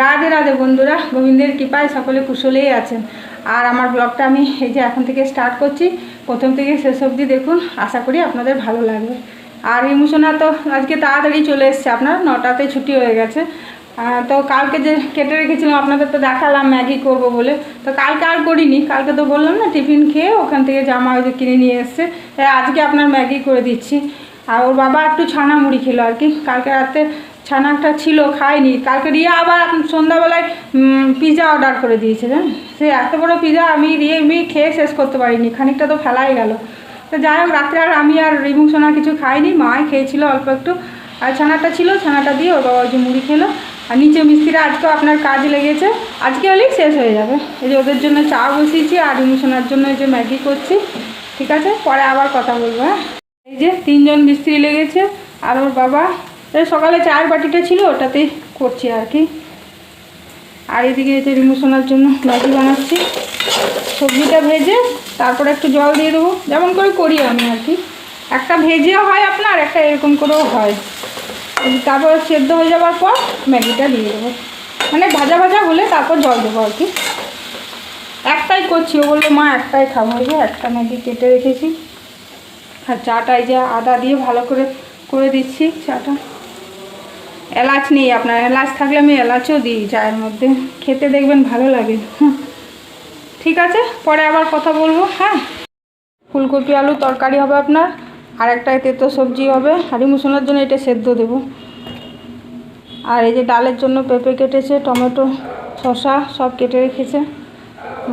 রাধে রাধে বন্ধুরা, গোবিন্দের কৃপায় সকলে কুশলেই আছেন। আর আমার ব্লগটা আমি এই যে এখন থেকে স্টার্ট করছি, প্রথম থেকে শেষ অবধি দেখুন, আশা করি আপনাদের ভালো লাগবে। আর ইমোশনা তো আজকে তাড়াতাড়ি চলে এসছে, আপনার 9টাতে ছুটি হয়ে গেছে। তো কালকে যে কেটে রেখেছিলাম আপনাদের তো দেখালাম ম্যাগি করব বলে, তো কালকে আর করিনি। কালকে তো বললাম না টিফিন খেয়ে ওখান থেকে জামা ওই যে কিনে নিয়ে এসছে, তাই আজকে আপনার ম্যাগি করে দিচ্ছি। আর ওর বাবা একটু ছানা মুড়ি খেলো আর কি, কালকে রাতে ছানাটা ছিল খাইনি। কালকে রিয়া আবার সন্ধ্যাবেলায় পিৎজা অর্ডার করে দিয়েছে, জানেন। সে এত বড় পিৎজা আমি খেয়ে শেষ করতে পারিনি, খানিকটা তো ফেলাই গেল। তো যাই হোক, রাত্রে আর আমি আর রিমু সোনা কিছু খাইনি, মাই খেয়েছিল অল্প একটু। আর ছানাটা ছিল, ছানাটা দিয়ে ওর বাবা ওই যে মুড়ি খেলো। আর নিচে মিস্ত্রিরা আজকেও আপনার কাজ লেগেছে, আজকে হলেই শেষ হয়ে যাবে। এই যে ওদের জন্য চা বসিয়েছি আর রিমু সোনার জন্য এই যে ম্যাগি করছি। ঠিক আছে, পরে আবার কথা বলবো। হ্যাঁ, এই যে 3জন মিস্ত্রি লেগেছে আর ওর বাবা। সকালে চায়ের বাটিটা ছিল ওটাতেই করছি আর কি। আর এদিকে এতে রিমু সোনার জন্য ম্যাগি বানাচ্ছি। সবজিটা ভেজে তারপরে একটু জল দিয়ে দেবো, যেমন করে করি আমি আর কি। একটা ভেজেও হয় আপনার, একটা এরকম করেও হয়। তারপর সেদ্ধ হয়ে যাওয়ার পর ম্যাগিটা দিয়ে দেবো, মানে ভাজা ভাজা হলে তারপর জল দেবো আর কি। একটাই করছি, ও বললো মা একটাই খাবো। এই যে একটা ম্যাগি কেটে রেখেছি। আর চাটাই যে আদা দিয়ে ভালো করে করে দিচ্ছি চাটা। এলাচ নেই আপনার, এলাচ থাকলে আমি এলাচও দিই চায়ের মধ্যে, খেতে দেখবেন ভালো লাগে। ঠিক আছে, পরে আবার কথা বলবো। হ্যাঁ, ফুলকপি আলু তরকারি হবে আপনার, আর একটা তেতো সবজি হবে। হাঁড়ি মুসোনার জন্য এটা সেদ্ধ দেবো। আর এই যে ডালের জন্য পেঁপে কেটেছে, টমেটো, শসা সব কেটে রেখেছে।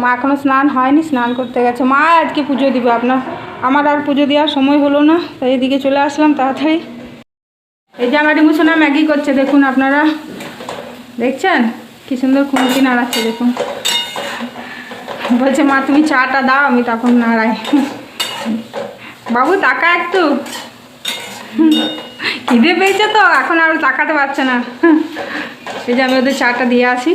মা এখনও স্নান হয়নি, স্নান করতে গেছে। মা আজকে পুজো দিবে আপনার, আমার আর পুজো দেওয়ার সময় হলো না, তাই এদিকে চলে আসলাম তাড়াতাড়ি। এই যে আমার রিমুসোনা ম্যাগি করছে, দেখুন আপনারা দেখছেন কি সুন্দর খুঁটি নাড়াচ্ছে, দেখুন। বলছে মা তুমি চাটা দাও, আমি তখন নাড়াই। বাবু তাকা একটু, খিদে পেয়েছে তো এখন আর তাকাতে পারছে না। এই যে আমি ওদের চাটা দিয়ে আসি।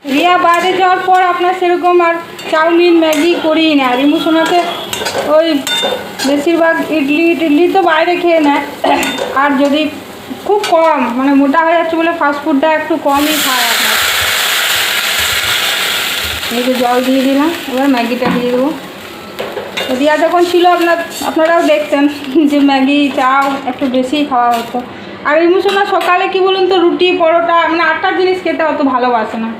রিয়া বাইরে যাওয়ার পর আপনার সেরকম আর চাউমিন ম্যাগি করি না। রিমুসোনাকে ওই বেশিরভাগ ইডলি তো বাইরে খেয়ে নেয়। আর যদি খুব কম, মানে মোটা হয়ে যাচ্ছে বলে ফাস্টফুডটা একটু কমই খায় আপনার। এই যে জল দিয়ে দিলাম, এবার ম্যাগিটা দিয়ে দেবো। রিয়া যখন ছিল আপনারাও দেখতেন যে ম্যাগি চাও একটু বেশিই খাওয়া হতো। আর রিমুসোনা সকালে কি বলুন তো, রুটি পরোটা মানে আটটার জিনিস খেতে অত ভালোবাসে না।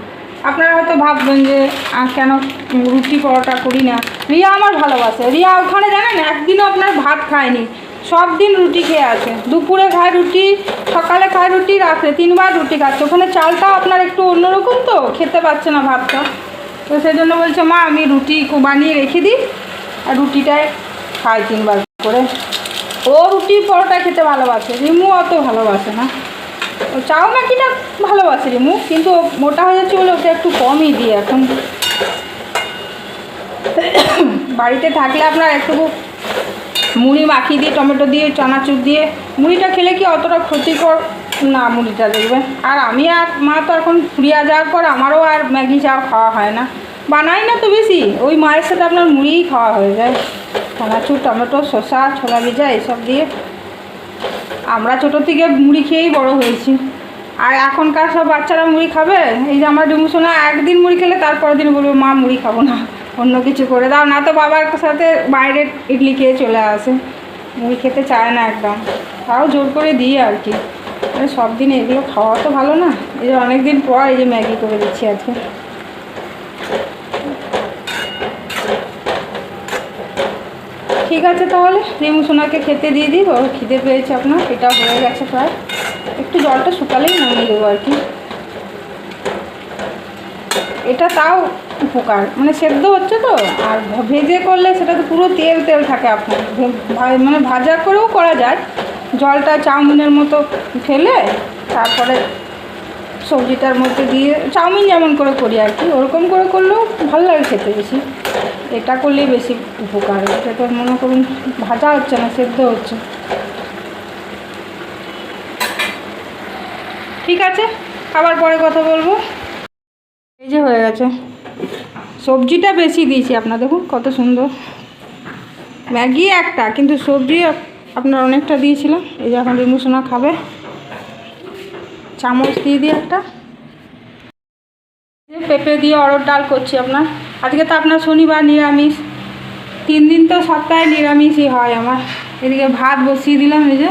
আপনারা হয়তো ভাববেন যে কেন রুটি পরোটা করি না। রিয়া আমার ভালোবাসে। রিয়া ওখানে জানেন একদিনও আপনার ভাত খায়নি, সব দিন রুটি খেয়ে আছে। দুপুরে খায় রুটি, সকালে খায় রুটি, রাত্রে 3বার রুটি খাচ্ছে। ওখানে চালটাও আপনার একটু অন্যরকম, তো খেতে পারছে না ভাতটা। তো সেই জন্য বলছে মা আমি রুটি বানিয়ে রেখে দিই, আর রুটিটাই খাই 3বার করে। ও রুটি পরোটা খেতে ভালোবাসে, রিমু অত ভালোবাসে না। চাও ম্যাগিটা ভালোবাসে রিমু, কিন্তু মোটা হয়ে যাচ্ছে বলে ওকে একটু কমই দিই এখন। বাড়িতে থাকলে আপনার একটু মুড়ি মাখিয়ে দিয়ে টমেটো দিয়ে চানাচুর দিয়ে, মুড়িটা খেলে কি অতটা ক্ষতিকর না মুড়িটা দেখবেন। আর আমি আর মা তো এখন ফুরিয়ে যাওয়ার পর আমারও আর ম্যাগি চাও খাওয়া হয় না, বানাই না তো বেশি। ওই মায়ের সাথে আপনার মুড়িই খাওয়া হয়ে যায়, চানাচুর টমেটো শসা ছোলা ভিজা এইসব দিয়ে। আমরা ছোটো থেকে মুড়ি খেয়েই বড় হয়েছি। আর এখনকার সব বাচ্চারা মুড়ি খাবে? এই যে আমার রিমুসোনা একদিন মুড়ি খেলে তারপরের দিন বলবে মা মুড়ি খাবো না, অন্য কিছু করে দাও, না তো বাবার সাথে বাইরের ইডলি খেয়ে চলে আসে। মুড়ি খেতে চায় না একদম, তাও জোর করে দিই আর কি। সব দিন এগুলো খাওয়া তো ভালো না। এই যে অনেক দিন পর এই যে ম্যাগি করে দিচ্ছি আজকে। ঠিক আছে, তাহলে রিমুসোনাকে খেতে দিয়ে দিই, ওর খিদে পেয়েছে আপনার। এটা হয়ে গেছে প্রায়, একটু জলটা শুকালেই নামিয়ে দেবো আর কি। এটা তাও উপকার, মানে সেদ্ধ হচ্ছে তো, আর ভেজে করলে সেটা তো পুরো তেল তেল থাকে আপনার। মানে ভাজা করেও করা যায়, জলটা চাউমিনের মতো ফেলে তারপরে সবজিটার মধ্যে দিয়ে চাউমিন যেমন করে করি আর কি, ওরকম করে করলেও ভালো লাগে খেতে বেশি। এটা করলেই বেশি উপকার। এটা তো মনে করুন ভাজা হচ্ছে না, সেদ্ধ হচ্ছে। ঠিক আছে, আবার পরে কথা বলবো। এই যে হয়ে গেছে, সবজিটা বেশি দিয়েছি আপনার, দেখুন কত সুন্দর। ম্যাগি একটা, কিন্তু সবজি আপনার অনেকটা দিয়েছিলাম। এই যে এখন রিমু সোনা খাবে, চামচ দিয়ে দিয়ে একটা। পেঁপে দিয়ে অরড় ডাল করছি আপনার। আজকে তো আপনার শনিবার, নিরামিষ। 3 দিন তো সপ্তাহে নিরামিষই হয় আমার। এদিকে ভাত বসিয়ে দিলাম, এই যে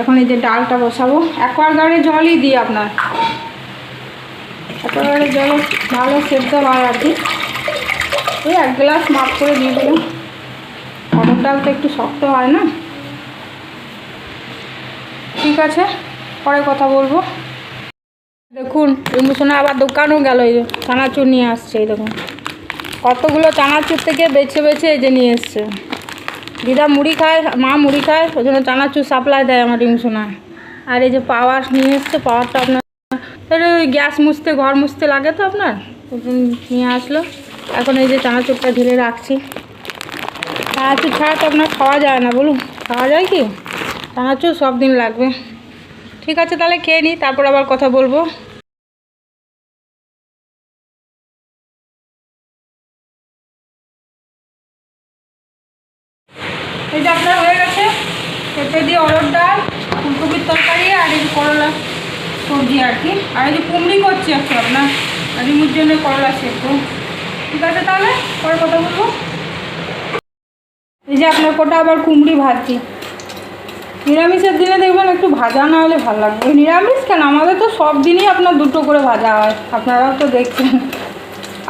এখন এই যে ডালটা বসাবো। অ্যাকোয়াগার্ডে জলই দিই আপনার, অ্যাকোয়াগার্ডে জল ভালো সেদ্ধ হয় আর কি। ওই 1 গ্লাস মাপ করে দিয়ে দিলাম। অরড় ডাল তো একটু শক্ত হয় না। ঠিক আছে, পরে কথা বলবো। দেখুন রিমু সোনা আবার দোকানও গেল, এই যে চানাচুর নিয়ে আসছে। এই দেখুন কতগুলো চানাচুর থেকে বেছে বেছে এই যে নিয়ে এসছে। দিদা মুড়ি খায়, মা মুড়ি খায়, ওই জন্য চানাচুর সাপ্লাই দেয় আমার রিমু সোনা। আর এই যে পাওয়ার নিয়ে এসছে, পাওয়ারটা আপনার ওই গ্যাস মুছতে, ঘর মুছতে লাগে তো আপনার, নিয়ে আসলো। এখন এই যে চানাচুরটা ঢেলে রাখছি। চানাচুর ছাড়া তো আপনার খাওয়া যায় না, বলুন খাওয়া যায় কি? চানাচুর সব দিন লাগবে। ঠিক আছে, তাহলে খেয়ে নিই, তারপর আবার কথা বলবো। এই যে আপনার হয়ে গেছে পেঁপে দিয়ে অরড় ডাল, ফুলকপির তরকারি, আর এই যে করলা সবজি আর কি। আর এই যে কুমড়ি করছি আজকে আপনার রিমুর জন্য, করলা সেদ্ধ। ঠিক আছে, তাহলে পরে কথা বলবো। এই যে আপনার কোটা আবার কুমড়ি ভাজছি। নিরামিষের দিনে দেখবেন একটু ভাজা না হলে ভালো লাগবে। নিরামিষ কেন, আমাদের তো সব দিনই আপনার 2টো করে ভাজা হয়, আপনারাও তো দেখছেন।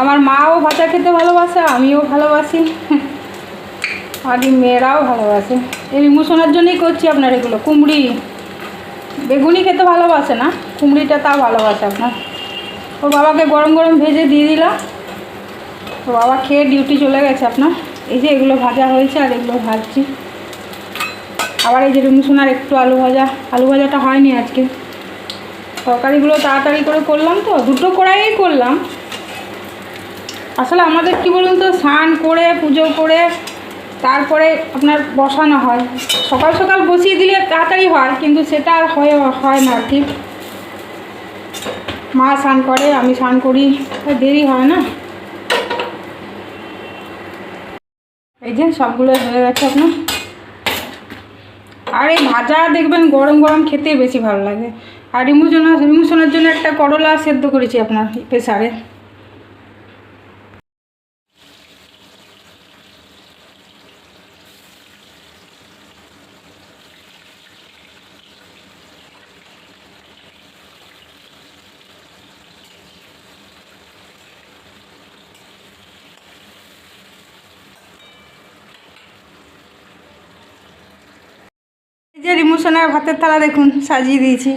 আমার মাও ভাজা খেতে ভালোবাসে, আমিও ভালোবাসি, আর মেয়েরাও ভালোবাসে। এই রিমু সোনার জন্যই করছি আপনার এগুলো। কুমড়ি, বেগুনি খেতে ভালোবাসে না, কুমড়িটা তাও ভালোবাসে আপনার। ওর বাবাকে গরম গরম ভেজে দিয়ে দিলাম, ওর বাবা খেয়ে ডিউটি চলে গেছে আপনার। এই যে এগুলো ভাজা হয়েছে, আর এগুলো ভাজছি। আবার এই যে রিমু সোনার একটু আলু ভাজা, আলু ভাজাটা হয়নি আজকে। তরকারিগুলো তাড়াতাড়ি করে করলাম তো, 2টো কড়াইয়েই করলাম। আসলে আমাদের কি বলুন তো, স্নান করে পুজো করে তারপরে আপনার বসানো হয়। সকাল সকাল বসিয়ে দিলে তাড়াতাড়ি হয়, কিন্তু সেটা আর হয় না আর কি। মা স্নান করে, আমি স্নান করি, দেরি হয় না। এই যে সবগুলো হয়ে গেছে আপনার। আর এই ভাজা দেখবেন গরম গরম খেতে বেশি ভালো লাগে। আর রিমু সোনার জন্য একটা করলা সেদ্ধ করেছি আপনার প্রেসারে। এই যে রিমু সোনার ভাতের থালা দেখুন সাজিয়ে দিয়েছি।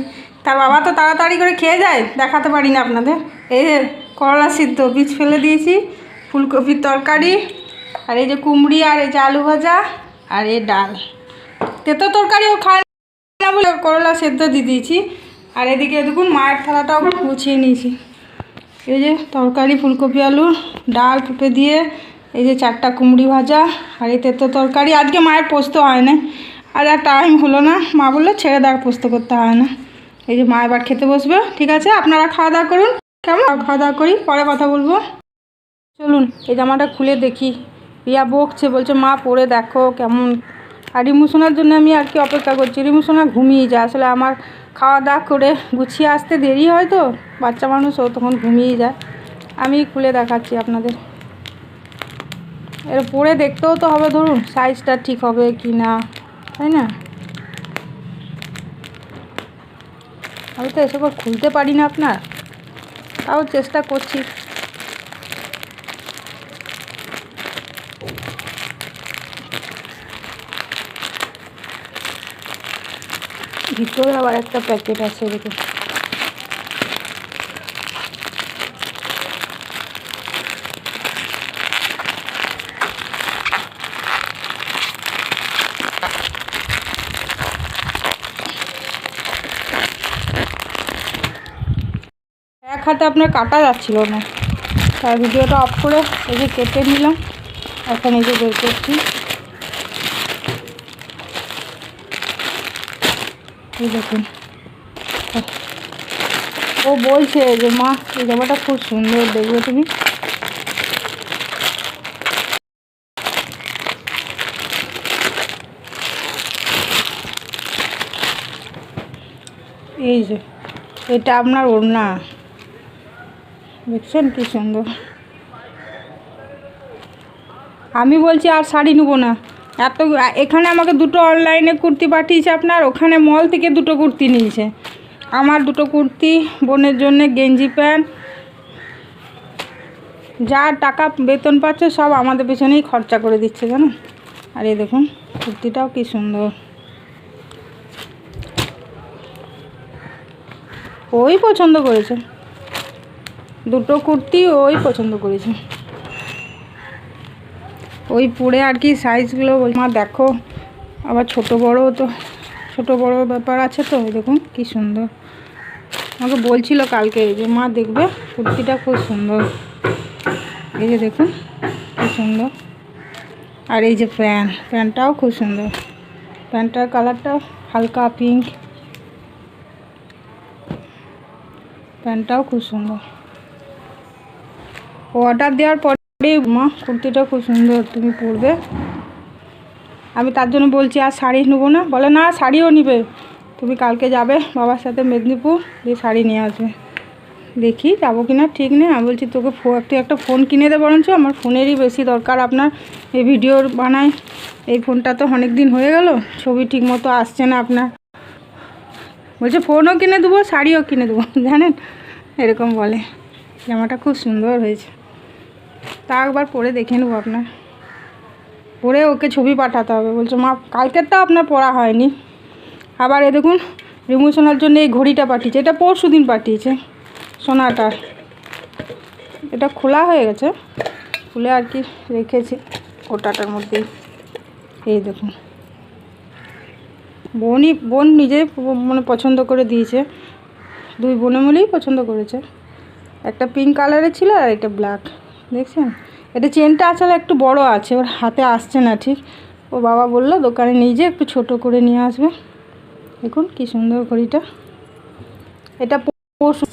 তার বাবা তো তাড়াতাড়ি করে খেয়ে যায়, দেখাতে পারি না আপনাদের। এই যে করলা সিদ্ধ বীজ ফেলে দিয়েছি, ফুলকপির তরকারি, আর এই যে কুমড়ি, আর এই যে আলু ভাজা, আর এই ডাল। তেতো তরকারিও খায় না বলে করলা সেদ্ধ দিয়ে দিয়েছি। আর এদিকে দেখুন মায়ের থালাটাও গুছিয়ে নিয়েছি। এই যে তরকারি, ফুলকপি আলু, ডাল পেঁপে দিয়ে, এই যে 4টা কুমড়ি ভাজা, আর এই তেতো তরকারি। আজকে মায়ের পোস্ত হয় না, আর টাইম হলো না, মা বললো ছেড়ে দেওয়ার পোস্ত করতে হয় না। এই যে মা এবার খেতে বসবে। ঠিক আছে, আপনারা খাওয়া দাওয়া করুন। কেমন, খাওয়া দাওয়া করি, পরে কথা বলবো। চলুন এই জামাটা খুলে দেখি। রিয়া বকছে, বলছে মা পরে দেখো কেমন। আর রিমু সোনার জন্য আমি আর কি অপেক্ষা করছি। রিমু সোনা ঘুমিয়ে যায়, আসলে আমার খাওয়া দাওয়া করে গুছিয়ে আসতে দেরি হয় তো, বাচ্চা মানুষ ও তখন ঘুমিয়ে যায়। আমি খুলে দেখাচ্ছি আপনাদের। এর পরে দেখতেও তো হবে, ধরুন সাইজটা ঠিক হবে কি না, তাই না? আমি তো এসব খুলতে পারি না আপনার, তাও চেষ্টা করছি। ভিতরে আবার একটা প্যাকেট আছে দেখুন। এক হাতে আপনার কাটা যাচ্ছিল না, তার ভিডিওটা অফ করে এই যে কেটে নিলাম। এখন এই যে বের করছি। এই দেখুন, ও বলছে যে মা এই জামাটা খুব সুন্দর, দেখবে তুমি। এই যে এটা আপনার ওড়না, দেখছেন কি সুন্দর। আমি বলছি আর শাড়ি নেবো না, এত এখানে আমাকে দুটো অনলাইনে কুর্তি পাঠিয়েছে আপনার, ওখানে মল থেকে দুটো কুর্তি নিয়েছে। আমার দুটো কুর্তি, বোনের জন্যে গেঞ্জি প্যান্ট, যা টাকা বেতন পাচ্ছে সব আমাদের পেছনেই খরচা করে দিচ্ছে জানো। আর এই দেখুন কুর্তিটাও কি সুন্দর, ওই পছন্দ করেছে, দুটো কুর্তি ওই পছন্দ করেছে, ওই পরে আর কি সাইজগুলো মা দেখো, আবার ছোট বড় তো, ছোট বড় ব্যাপার আছে তো। এই দেখুন কি সুন্দর, আমাকে বলছিল কালকে যে মা দেখবে কুর্তিটা খুব সুন্দর, এই যে দেখুন কি সুন্দর। আর এই যে প্যান্টটাও খুব সুন্দর, প্যান্টটার কালারটাও হালকা পিঙ্ক, প্যান্টটাও খুব সুন্দর। অর্ডার দেওয়ার পরেই মা কুর্তিটা খুব সুন্দর, তুমি পরবে। আমি তার জন্য বলছি আর শাড়ি নেবো না, বলে না শাড়িও নিবে, তুমি কালকে যাবে বাবার সাথে মেদিনীপুর, দিয়ে শাড়ি নিয়ে আসবে। দেখি যাবো কিনা ঠিক নেই। আমি বলছি তোকে তুই একটা ফোন কিনে দে বরঞ্চ, আমার ফোনেরই বেশি দরকার আপনার, এই ভিডিও বানাই, এই ফোনটা তো অনেক দিন হয়ে গেল, ছবি ঠিক মতো আসছে না আপনার। বলছে ফোনও কিনে দেবো শাড়িও কিনে দেবো, জানেন এরকম বলে। জামাটা খুব সুন্দর হয়েছে, তা একবার পরে দেখে নেবো আপনার, পরে ওকে ছবি পাঠাতে হবে। বলছে মা কালকেরটা আপনার পরা হয়নি। আবার এ দেখুন রিমোশনের জন্য এই ঘড়িটা পাঠিয়েছে, এটা পরশু দিন পাঠিয়েছে সোনাটা, এটা খোলা হয়ে গেছে, খুলে আর কি রেখেছি ওটাটার মধ্যেই। এই দেখুন বোন নিজেই মানে পছন্দ করে দিয়েছে, দুই বোনে মিলেই পছন্দ করেছে। একটা পিঙ্ক কালারের ছিল আর একটা ব্ল্যাক, দেখছেন। এটা চেনটা আসলে একটু বড় আছে, ওর হাতে আসছে না ঠিক, ও বাবা বললো দোকানে নিয়ে যেয়ে একটু ছোট করে নিয়ে আসবে। দেখুন কি সুন্দর ঘড়িটা, এটা পরশু।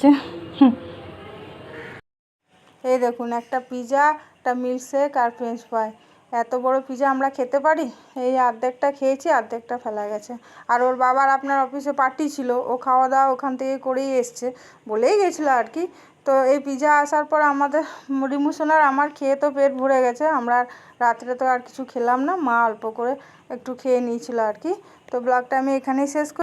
এই দেখুন একটা পিজা, একটা মিল্কশেক আর ফ্রেঞ্চ ফ্রাই, এত বড় পিজা আমরা খেতে পারি? এই অর্ধেকটা খেয়েছি, অর্ধেকটা ফেলা গেছে। আর ওর বাবার আপনার অফিসে পার্টি ছিল, ও খাওয়া দাওয়া ওখান থেকে করেই এসছে, বলেই গেছিলো আর কি। তো এই পিজা আসার পর আমাদের রিমোশনার আমার খেয়ে তো পেট ভরে গেছে, আমরা রাত্রে তো আর কিছু খেলাম না, মা অল্প করে একটু খেয়ে নিয়েছিল আর কি। তো ব্লগটা আমি এখানেই শেষ করি।